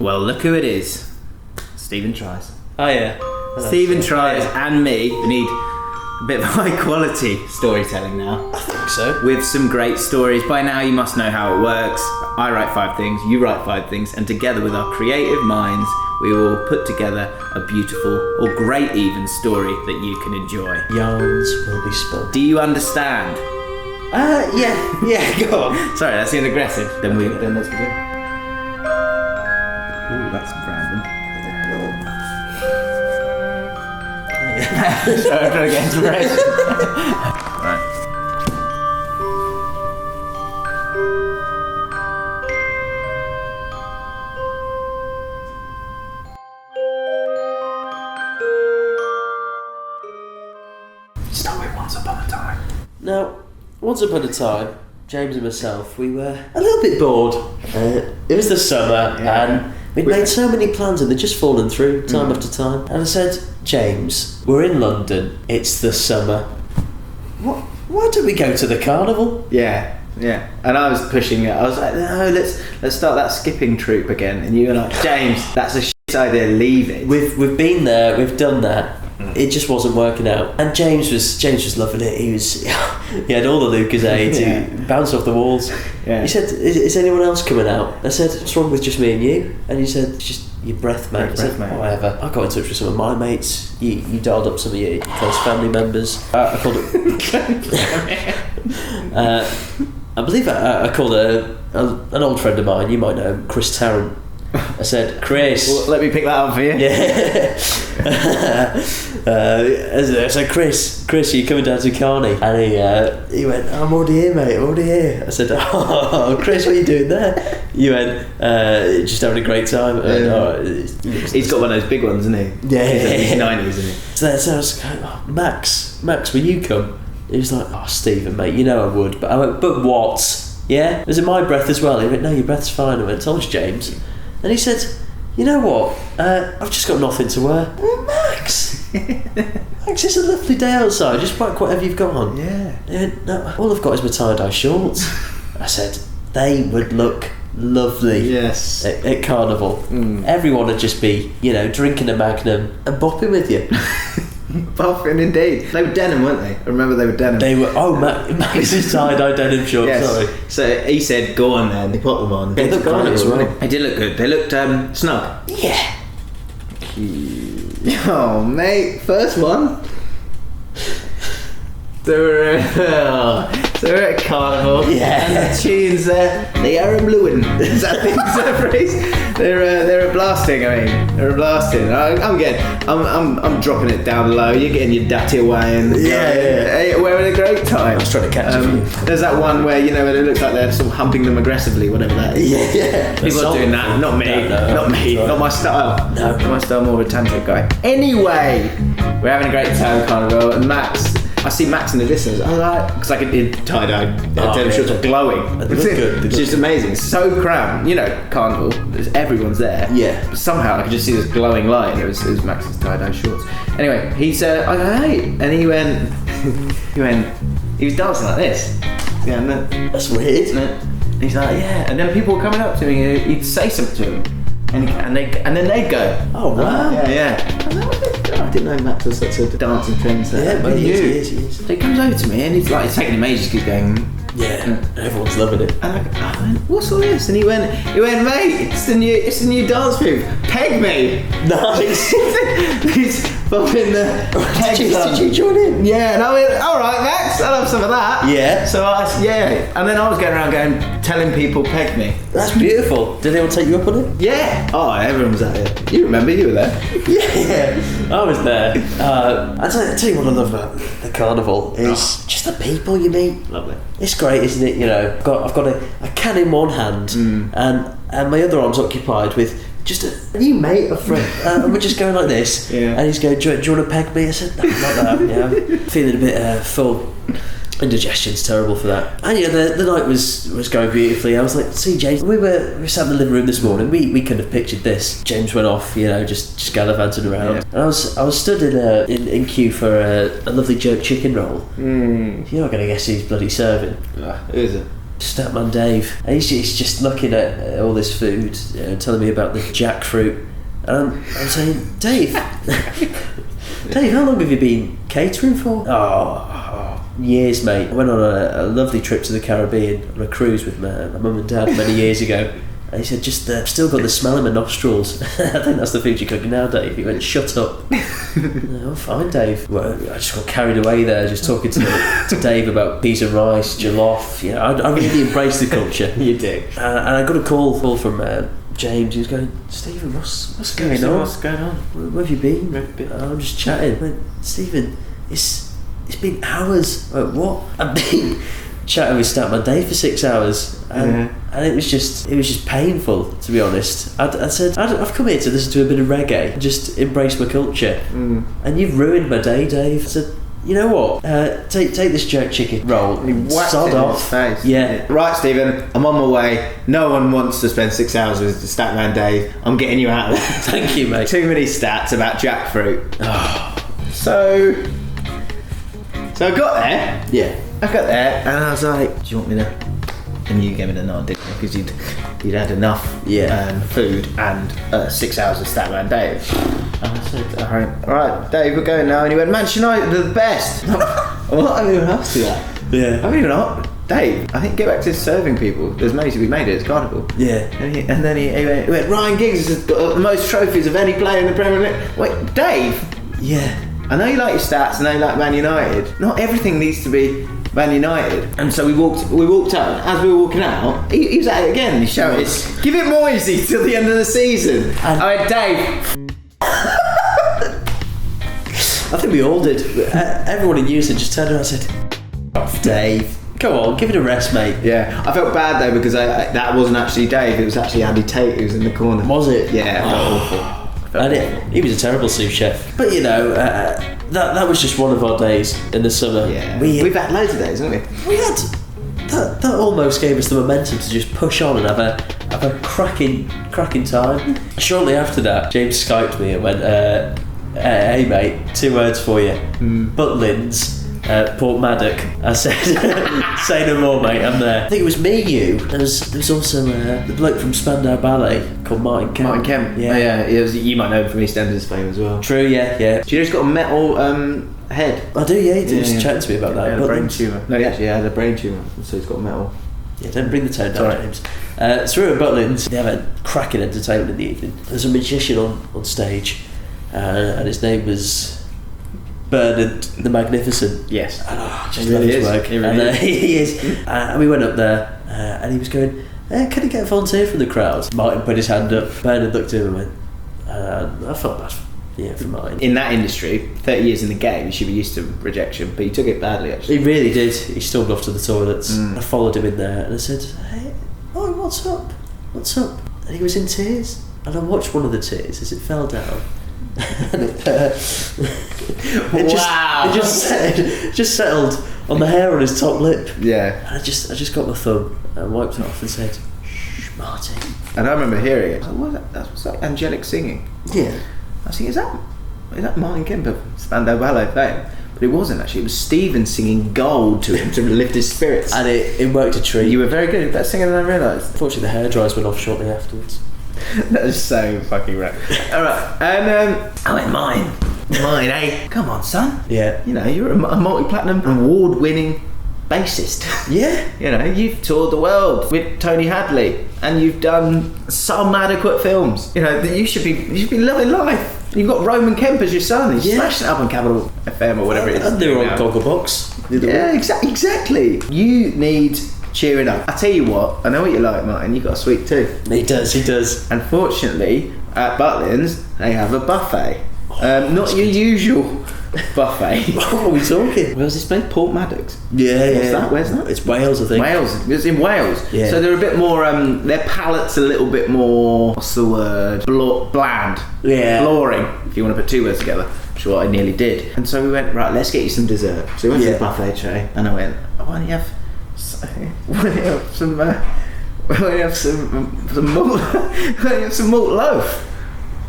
Well, look who it is. Stephen tries. Oh yeah. Stephen tries and me. We need a bit of high quality storytelling now. I think so. With some great stories. By now you must know how it works. I write 5 things, you write 5 things, and together with our creative minds, we will put together a beautiful, or great even, story that you can enjoy. Yarns will be spun. Do you understand? Yeah, go on. Sorry, that seemed aggressive. Then let's begin. Ooh, that's random. Sorry, I'm trying to get inspiration. Right. Start with Once Upon a Time. Now, once upon a time, James and myself, we were a little bit bored. It was the summer, and we'd made so many plans and they'd just fallen through time after time. And I said, James, we're in London, it's the summer. Why don't we go to the carnival? Yeah. And I was pushing it. I was like, no, let's start that skipping troupe again. And you were like, James, that's a shit idea, leave it. We've been there, we've done that. It just wasn't working out. And James was loving it. He had all the Lucasades. He bounced off the walls. Yeah. He said, is anyone else coming out? I said, what's wrong with just me and you? And he said, it's just your breath, mate. I said, whatever. I got in touch with some of my mates. You dialed up some of your close family members. I called it. I believe I called an old friend of mine. You might know him, Chris Tarrant. I said, Chris. Well, let me pick that up for you. Yeah. I said, Chris, are you coming down to Carney? And he went, I'm already here, mate. I'm already here. I said, oh, Chris, what are you doing there? You went, just having a great time. He's got one of those big ones, isn't he? Yeah. He's 90s, isn't he? So I was going, Max, will you come? He was like, oh, Stephen, mate, you know I would. But I went, but what? Yeah? Was it my breath as well? He went, no, your breath's fine. I went, told you, James. And he said, you know what? I've just got nothing to wear. Well, Max, it's a lovely day outside. Just pack whatever you've got on. Yeah. No, all I've got is my tie-dye shorts. I said, they would look lovely. Yes. At Carnival. Everyone would just be, drinking a Magnum and bopping with you. Boffin indeed. They were denim, weren't they? I remember they were denim. They were. Oh, Max's tie-dye denim shorts. Yes. Sorry. So he said, "Go on then." He put them on. They looked great as well. They did look good. They looked snug. Yeah. Oh, mate, first one. So we're at Carnival. Yeah. And the tunes they are blowing. Is that the phrase? They're blasting. They're blasting. I'm dropping it down low. You're getting your datty away, and we're having a great time. I was trying to catch them. There's that one where it looks like they're sort of humping them aggressively, whatever that is. Yeah. People are doing that. Not me. Not me. Not my style. No. My style, more of a tantric guy. Anyway, we're having a great time at Carnival, and Max. I see Max in the distance. I was like, because I could tie-dye denim shorts are glowing. They look good. It's just amazing. It's so crammed. Carnival. Everyone's there. Yeah. But somehow I could just see this glowing light, and it was Max's tie-dye shorts. Anyway, he said, I go, hey, and he was dancing like this. Yeah, and then that's weird. And he's like, yeah, and then people were coming up to me, and he'd say something to him. And then they'd go, oh wow, yeah. I didn't know Max was such a dancing trendsetter. Yeah, but he is. So he comes over to me and he's taking him ages, he's going, yeah, everyone's loving it. And I went, what's all this? And he went, mate, it's the new dance move. Peg me. Nice. He's popping the peg. Did you join in? Yeah, and I went, all right, Max, I'll have some of that. Yeah. So and then I was going around telling people peg me. That's beautiful. Did anyone take you up on it? Yeah. Oh, everyone was at it. You remember, you were there. Yeah, I was there. I tell you what I love about the Carnival is just the people you meet. Lovely. It's great, isn't it? I've got a can in one hand and my other arm's occupied with just a new mate, a friend, and we're just going like this. Yeah. And he's going, do you want to peg me? I said, no, not that. Yeah, feeling a bit full. Indigestion's terrible for that. And the night was going beautifully. I was like, see, James, we sat in the living room this morning. We couldn't have pictured this. James went off, just gallivanting around. Yeah. And I was stood in queue for a lovely jerk chicken roll. You're not going to guess who's bloody serving. Who is it? Statman Dave. And he's just looking at all this food, telling me about the jackfruit. And I'm saying, Dave, Dave, how long have you been catering for? Oh, years, mate. I went on a lovely trip to the Caribbean on a cruise with my mum and dad many years ago. And he said, just still got the smell in my nostrils. I think that's the food you're cooking now, Dave. He went, shut up. Oh, fine, Dave. Well, I just got carried away there, just talking to Dave about peas and rice, jollof. I really embraced the culture. You did. And I got a call from James. He was going, Stephen, what's going on? What's going on? Where have you been? I'm just chatting. I went, Stephen, it's been hours. I went, what? I've been chatting with Statman Dave for 6 hours. And it was just painful, to be honest. I said, I've come here to listen to a bit of reggae and just embrace my culture. And you've ruined my day, Dave. I said, you know what? Take this jerk chicken roll. Sod off. Face. Yeah. Right, Stephen, I'm on my way. No one wants to spend 6 hours with Statman Dave. I'm getting you out of there. Thank you, mate. Too many stats about jackfruit. So I got there. Yeah. I got there and I was like, do you want me to? And you gave me the nod, didn't you? Because you'd had enough food and 6 hours of Statman Dave. And I said, all right, Dave, we're going now. And he went, Manchester United, they're the best. Well, I haven't even asked you that. Yeah. I haven't even asked. Dave, I think get back to serving people. There's money to be made at Carnival. Yeah. And then he went, Ryan Giggs has got the most trophies of any player in the Premier League. Wait, Dave? Yeah. I know you like your stats, I know you like Man United. Not everything needs to be Man United. And so we walked out. As we were walking out, he was at it again. He shouted, give it Moisey till the end of the season. I went, Dave. I think we all did. Everyone in unison just turned around and said, off, Dave. Come on, give it a rest, mate. Yeah, I felt bad though because that wasn't actually Dave. It was actually Andy Tate who was in the corner. Was it? Yeah, I felt awful. He was a terrible sous chef. But that was just one of our days in the summer. Yeah. We've had loads of days, haven't we? We had that almost gave us the momentum to just push on and have a cracking time. Shortly after that, James Skyped me and went, hey mate, 2 words for you. Butlins, Port Maddock. I said, say no more, mate, I'm there. I think it was me, you. There was also the bloke from Spandau Ballet called Martin Kemp. Martin Kemp. Yeah. Oh, yeah. You might know him from EastEnders fame as well. True, yeah. Do you know he's got a metal head? I do, yeah. He was chatting to me about that. He had a brain tumour. No, he actually had a brain tumour, so he's got metal. Yeah, don't bring the tone down, James. So we were at Butlins. They have a cracking entertainment in the evening. There's a magician on stage, and his name was Bernard the Magnificent. Yes. And I just love his work. He is. And we went up there, and he was going, can he get a volunteer from the crowd? Martin put his hand up. Bernard looked at him and went, I felt bad. Yeah, for mine. In that industry, 30 years in the game, you should be used to rejection, but he took it badly actually. He really did. He stormed off to the toilets. I followed him in there and I said, hey, what's up? And he was in tears. And I watched one of the tears as it fell down. And it just settled on the hair on his top lip. Yeah. And I just got my thumb and wiped it off and said, shh, Martin. And I remember hearing it. I was like, that's like angelic singing. Yeah. I was thinking, is that Martin Kemp of Spandau Ballet fame? But it wasn't actually. It was Stephen singing gold to him to lift his spirits. And it worked a treat. You were very good at that singing than I realised. Unfortunately, the hair dryers went off shortly afterwards. That is so fucking right. Alright, and I went, mine, eh? Come on, son. Yeah. You know, you're a multi-platinum award-winning bassist. Yeah. You know, you've toured the world with Tony Hadley and you've done some adequate films. You know, you should be loving life. You've got Roman Kemp as your son. He's smashing it up on Capital FM or whatever it is. And they were on Gogglebox. Yeah, exactly. You need cheering up. I tell you what, I know what you like, Martin. You've got a sweet tooth. He does. Unfortunately, at Butlins, they have a buffet. Not your usual buffet. What are we talking? Where's this place? Port Maddox. Yeah. Where's that? It's Wales, I think. Wales. It's in Wales. Yeah. So they're a bit more. Their palate's a little bit more. What's the word? Bland. Yeah. Boring. If you want to put 2 words together, which is what I nearly did. And so we went, right, let's get you some dessert. So we went to the buffet tray, and I went, why don't you have some malt loaf?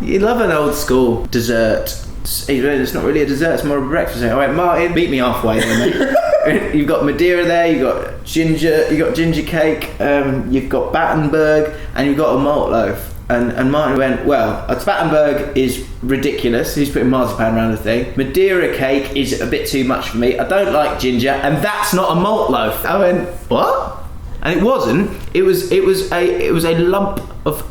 You love an old school dessert it's not really a dessert, it's more of a breakfast. I went, Martin, meet me halfway then, mate. You've got Madeira there, you've got ginger cake, you've got Battenberg, and you've got a malt loaf. And Martin went, well, a Battenberg is ridiculous. He's putting marzipan around the thing. Madeira cake is a bit too much for me. I don't like ginger, and that's not a malt loaf. I went, what? And it wasn't. It was a lump of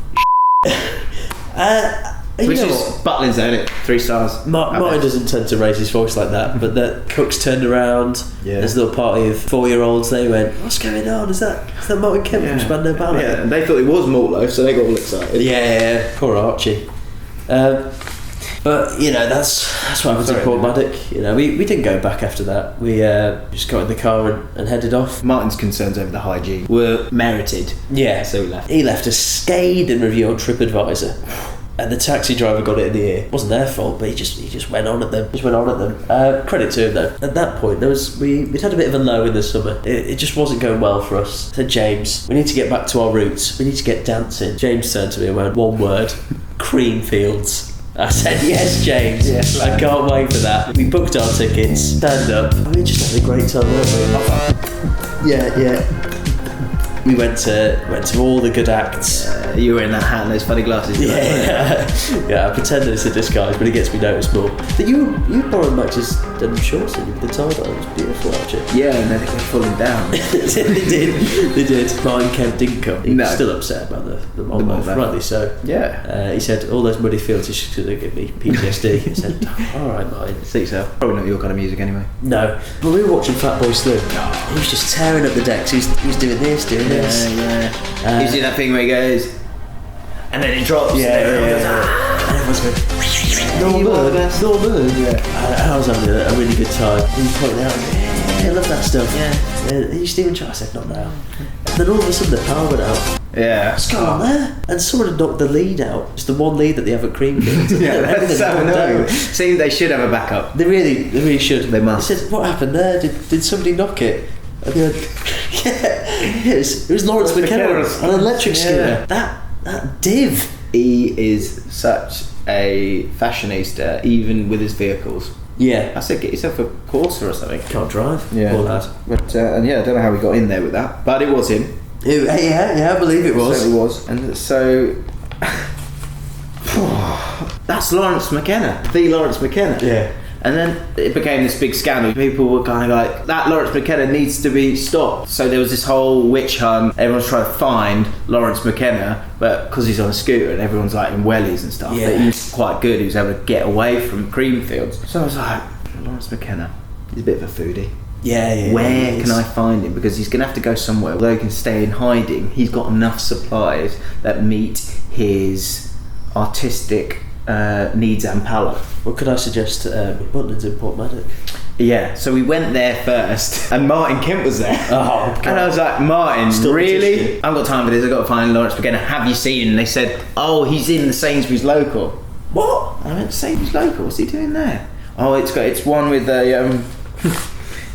which is Butlins, isn't it? 3 stars. Martin doesn't tend to raise his voice like that, but the cooks turned around. Yeah. There's a little party of 4-year-olds. They went, "What's going on? Is that Martin Kemp from Spandau Ballet?" Yeah, and they thought it was malt loaf, so they got all excited. Yeah, poor Archie. But that's what happens in Portmaddock. We didn't go back after that. We just got in the car and headed off. Martin's concerns over the hygiene were merited. Yeah, so we left. He left a scathing review on TripAdvisor. And the taxi driver got it in the ear. It wasn't their fault, but he just went on at them. Credit to him though. At that point, we'd had a bit of a low in the summer. It just wasn't going well for us. I said, James, we need to get back to our roots. We need to get dancing. James turned to me and went, one word: Creamfields. I said, yes, James. Yes, I can't wait for that. We booked our tickets. Stand up. We just had a great time, weren't we? Yeah. We went to all the good acts. You were in that hat and those funny glasses. Yeah. I pretend it's a disguise, but it gets me noticed more. But you borrowed Max's denim shorts and the tie-dye. It was beautiful, actually. Yeah, and then it kept falling down. They did. Mine Kemp didn't come. He was still upset about the malt loaf, rightly so. Yeah. He said all those muddy fields is just going to give me PTSD. I said, all right, Martin. Suit yourself. Probably not your kind of music anyway. No. But we were watching Fatboy Slim. He was just tearing up the decks. He was doing this, doing this. Yeah. You see that thing where he goes, and then it drops. Yeah. And everyone's going, Norman. Yeah. And I was having a really good time. He was pointing out, I love that stuff. Yeah. You Stephen Chow? I said, not now. And then all of a sudden the power went out. Yeah. What's going on there? And someone had knocked the lead out. It's the one lead that they have at Creamfields. Yeah, that's so annoying. See, they should have a backup. They really should. They must. They said, what happened there? Did somebody knock it? And they went, it was Laurence Mckenna on an electric scooter. That div. He is such a fashionista, even with his vehicles. Yeah. I said, get yourself a Corsa or something. Can't drive. Yeah. Poor lad. But I don't know how we got in there with that, but it was him. Yeah, I believe it was. So it was. And so that's Laurence Mckenna, the Laurence Mckenna. Yeah. And then it became this big scandal. People were kind of like, that Laurence Mckenna needs to be stopped. So there was this whole witch hunt. Everyone's trying to find Laurence Mckenna, but because he's on a scooter and everyone's like in wellies and stuff, but he was quite good. He was able to get away from Creamfields. So I was like, Laurence Mckenna, he's a bit of a foodie. Yeah. Where can I find him? Because he's going to have to go somewhere. Although he can stay in hiding, he's got enough supplies that meet his artistic needs and palate. What could I suggest? Butlins in Portmaddock. Yeah, so we went there first, and Martin Kemp was there. Oh, God. And I was like, Martin, Still really? I've got time for this. I've got to find Laurence Mckenna. Have you seen him? And they said, oh, he's in the Sainsbury's local. What? I went, Sainsbury's local? What's he doing there? Oh, it's one with a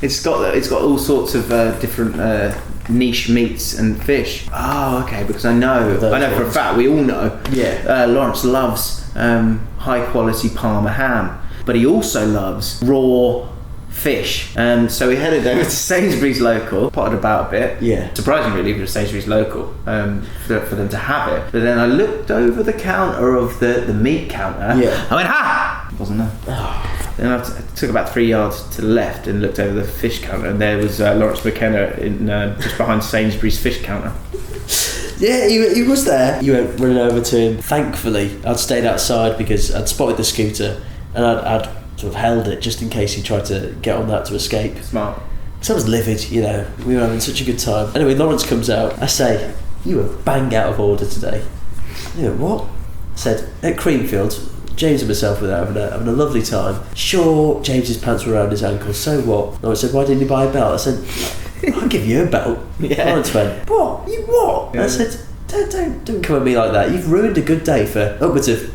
it's got all sorts of different niche meats and fish. Oh, okay, because I know for a fact, we all know. Yeah. Laurence loves high quality Parma ham, but he also loves raw fish. So we headed over to Sainsbury's local, potted about a bit. Yeah. Surprisingly, really, for Sainsbury's local, for them to have it. But then I looked over the counter of the meat counter. Yeah. I went, ha! It wasn't there. Oh. Then I took about 3 yards to the left and looked over the fish counter, and there was Laurence Mckenna in just behind Sainsbury's fish counter. Yeah, he was there. You went running over to him. Thankfully, I'd stayed outside because I'd spotted the scooter and I'd sort of held it just in case he tried to get on that to escape. Smart. So I was livid, we were having such a good time. Anyway, Laurence comes out. I say, you were bang out of order today. He went, what? I said, at Creamfields, James and myself were there having a lovely time. Sure, James's pants were around his ankles, so what? Laurence said, why didn't you buy a belt? I said, I'll give you a belt. Yeah. Laurence went, what? You what? Yeah. I said, don't come at me like that. You've ruined a good day for upwards of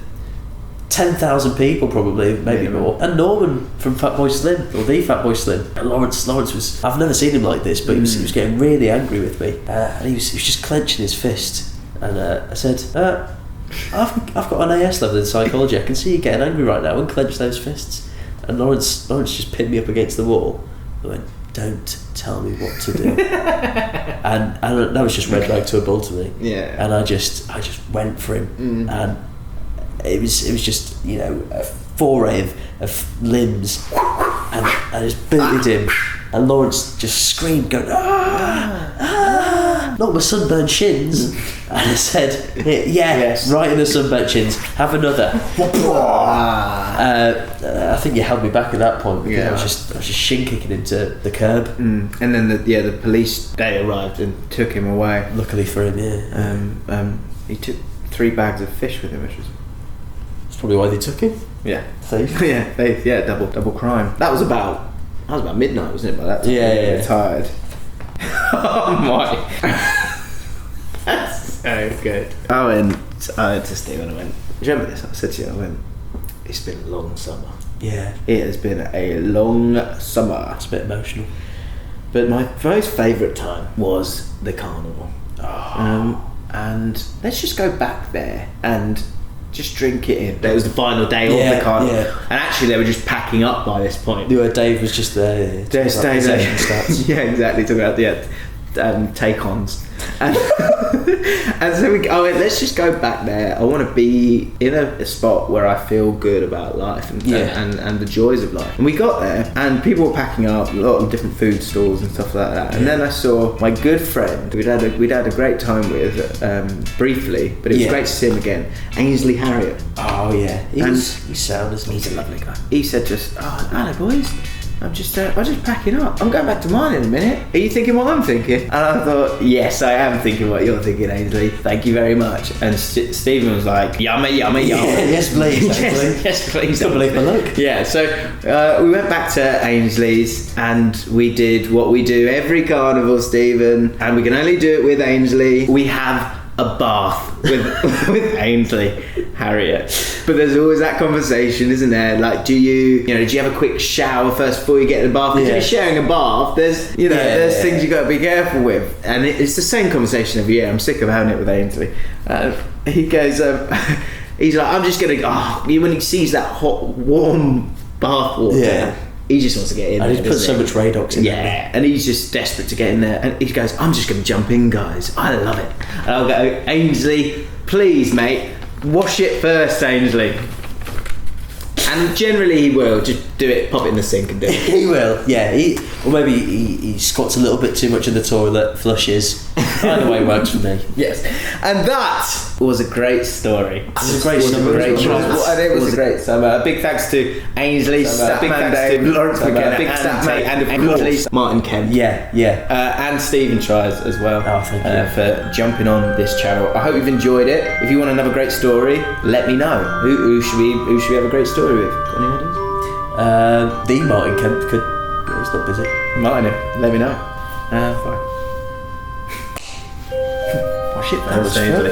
10,000 people, probably, maybe more. And Norman from Fatboy Slim, or the Fatboy Slim. And Laurence was, I've never seen him like this, but he was getting really angry with me. And he was just clenching his fist. And I said, I've got an AS level in psychology. I can see you getting angry right now. Unclench those fists. And Laurence just pinned me up against the wall. I went, don't tell me what to do. and that was just red rag to a bull to me. Yeah. And I just went for him. And it was just, you know, a foray of limbs. And I just booted him. And Laurence just screamed, going, not my sunburned shins. And I said, yes, right in the sunburned shins. Have another. I think you held me back at that point because I was just shin kicking him to the curb. And then the police, they arrived and took him away. Luckily for him, he took 3 bags of fish with him, which was... That's probably why they took him. Yeah. Thief. Yeah, double crime. That was about midnight, wasn't it, by that time? Yeah. Tired. Oh my. That's so good. I went to Stephen and I went, do you remember this? I said to you, it's been a long summer. Yeah. It has been a long summer. It's a bit emotional. But my most favourite time was the carnival. And let's just go back there and just drink it in. It was the final day of the carnival. Yeah. And actually they were just packing up by this point. Dave was just there. Dave stats. Yeah, exactly. Talking about take-ons. And so we went, let's just go back there. I want to be in a spot where I feel good about life and the joys of life. And we got there and people were packing up, a lot of different food stalls and stuff like that. And then I saw my good friend we'd had a great time with briefly, but it was great to see him again, Ainsley Harriot. Oh yeah, he's sound, isn't he? He's a lovely guy. He said just, hello boys, I'm just packing up. I'm going back to mine in a minute. Are you thinking what I'm thinking? And I thought, yes, I am thinking what you're thinking, Ainsley. Thank you very much. And Stephen was like, yummy. Yeah, yes, please. yes, please. Don't believe my luck. Yeah, so we went back to Ainsley's and we did what we do every carnival, Stephen. And we can only do it with Ainsley. We have a bath with Ainsley Harriet, but there's always that conversation, isn't there? Like, do you have a quick shower first before you get in the bath? Because if you're sharing a bath, there's things you got to be careful with, and it's the same conversation every year. I'm sick of having it with Ainsley. He goes, he's like, I'm just gonna when he sees that hot, warm bath water. Yeah. He just wants to get in and there. He's put so much Radox in there. Yeah, and he's just desperate to get in there. And he goes, I'm just going to jump in, guys. I love it. And I'll go, Ainsley, please, mate, wash it first, Ainsley. And generally he will just do it, pop it in the sink and do it. He will, yeah. Or maybe he squats a little bit too much in the toilet, flushes. Either way works for me. Yes. And that was a great story. It was a great summer. It was a great summer. A big thanks to Ainsley, Statman Dave, Laurence Mckenna, big Statman, and of course Martin Kemp. Yeah. And Stephen tries as well. Oh, thank you. For jumping on this channel. I hope you've enjoyed it. If you want another great story, let me know. Who should we have a great story with? Got any ideas? The Martin Kemp could. He's not busy. Martin, let me know. Bye. Wash it first, Ainsley.